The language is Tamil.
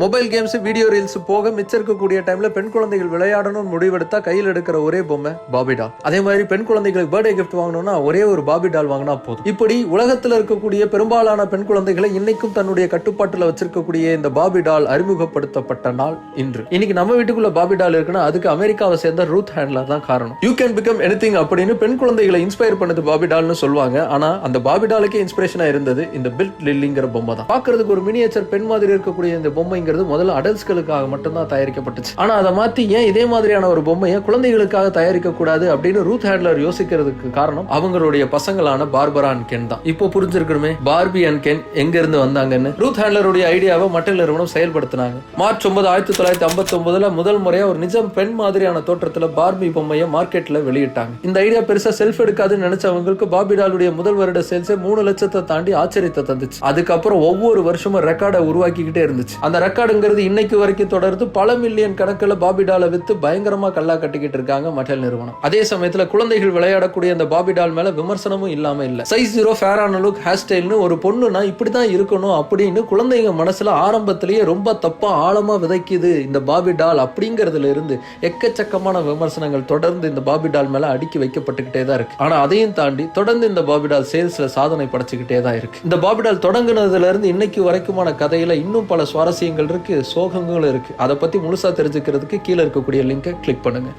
மொபைல் கேம்ஸ், வீடியோ ரீல்ஸ் போக மிச்சம் இருக்கக்கூடிய டைம்ல பெண் குழந்தைகள் விளையாடணும்னு முடிவெடுத்தா கையில் எடுக்கிற ஒரே பொம்மை பாபி டால். அதே மாதிரி பெண் குழந்தைகளுக்கு பர்த்டே கிஃப்ட் வாங்கணும்னா ஒரே ஒரு பாபி டால் வாங்கினா போதும். இப்படி உலகத்துல இருக்கக்கூடிய பெரும்பாலான பெண் குழந்தைகளை இன்னைக்கும் தன்னுடைய கட்டுப்பாட்டுல வச்சிருக்கக்கூடிய இந்த பாபி டால் அறிமுகப்படுத்தப்பட்ட நாள் இன்று. இன்னைக்கு நம்ம வீட்டுக்குள்ள பாபி டால் இருக்குன்னா அதுக்கு அமெரிக்காவை சேர்ந்த ரூத் ஹேண்ட்லர் தான் காரணம். யூ கேன் பிகம் எனிதிங் அப்படின்னு பெண் குழந்தைகளை இன்ஸ்பயர் பண்ணது பாபி டால்னு சொல்லுவாங்க. ஆனா அந்த பாபி டாலுக்கே இன்ஸ்பிரேஷனா இருந்தது இந்த பில் லில்லிங்கிற பொம்மை தான். பாக்குறதுக்கு ஒரு மினியேச்சர் பெண் மாதிரி இருக்கக்கூடிய இந்த பொம்மைங்கிறது முதல்ல அடல்ட்ஸ்களுக்காக மட்டும்தான் தயாரிக்கப்பட்டுச்சு. ஆனா அதை மாத்தி ஏன் இதே மாதிரியான ஒரு பொம்மையை குழந்தைகளுக்காக தயாரிக்க கூடாது அப்படின்னு ரூத் ஹேண்ட்லர் யோசிக்கிறதுக்கு காரணம் அவங்களுடைய பசங்களான பார்பரா அண்ட் கென் தான். இப்போ புரிஞ்சிருக்கணுமே பார்பி அண்ட் கென் எங்க இருந்து வந்தாங்கன்னு. ரூத் ஹேண்ட்லருடைய ஐடியாவை மட்டல் நிறுவனம் செயல்படுத்தினாங்க. மார்ச் 9, 1959 முதல் முறையா ஒரு நிஜம் பெண் மாதிரியான தோற்றத்துல பார்பி பொம்மையை மார்க்கெட்ல வெளியிட்டாங்க. இந்த ஐடியா பெருசா செல்ஃப் எடுக்காதுன்னு நினைச்சவங்களுக்கு பாபி டாலுடைய முதல் வருட சேல்ஸே 3 லட்சத்தை தாண்டி ஆச்சரியத்தை தந்துச்சு. அதுக்கப்புறம் ஒவ்வொரு வருஷமும் ரெக்கார்டை உருவாக்கிக்கிட்டே இருந்துச்சு. அந்த ரெக்கார்டுங்கிறது இன்னைக்கு வரைக்கும் தொடர்ந்து பல மில்லியன் கணக்கில் பாபி டாலை வித்து பயங்கரமா கல்லா கட்டிக்கிட்டு இருக்காங்க மட்டல் நிறுவனம். அதே சமயத்துல குழந்தைகள் விளையாடக்கூடிய அந்த பாபி டால் மேல விமர்சனமும் இல்லாம இல்ல. சைஸ் 0 ஃபேரான லுக், ஹேர் ஸ்டைல்னு ஒரு பொண்ணுனா இப்படிதான் இருக்கணும் அப்படின்னு குழந்தைங்க மனசுல ஆரம்பத்திலேயே ரொம்ப தப்பா ஆழமா விதைக்குது இந்த பாபி டால் அப்படிங்கறதுல இருந்து எக்கச்சக்கமான விமர்சனங்கள் தொடர்ந்து இந்த பாபி டால் மேல அடுக்கி வைக்கப்பட்டுக்கிட்டே தான் இருக்கு. ஆனா அதையும் தாண்டி தொடர்ந்து இந்த பாபி டால் சேல்ஸ்ல சாதனை படைச்சுக்கிட்டே தான் இருக்கு. இந்த பாபி டால் தொடங்குனதுல இருந்து இன்னைக்கு வரைக்குமான கதையில இன்னும் பல சுவாரஸ்யங்கள் இருக்கு, சோகங்களும் இருக்கு. அதை பத்தி முழுசா தெரிஞ்சுக்கிறதுக்கு கீழே இருக்கக்கூடிய லிங்கை கிளிக் பண்ணுங்க.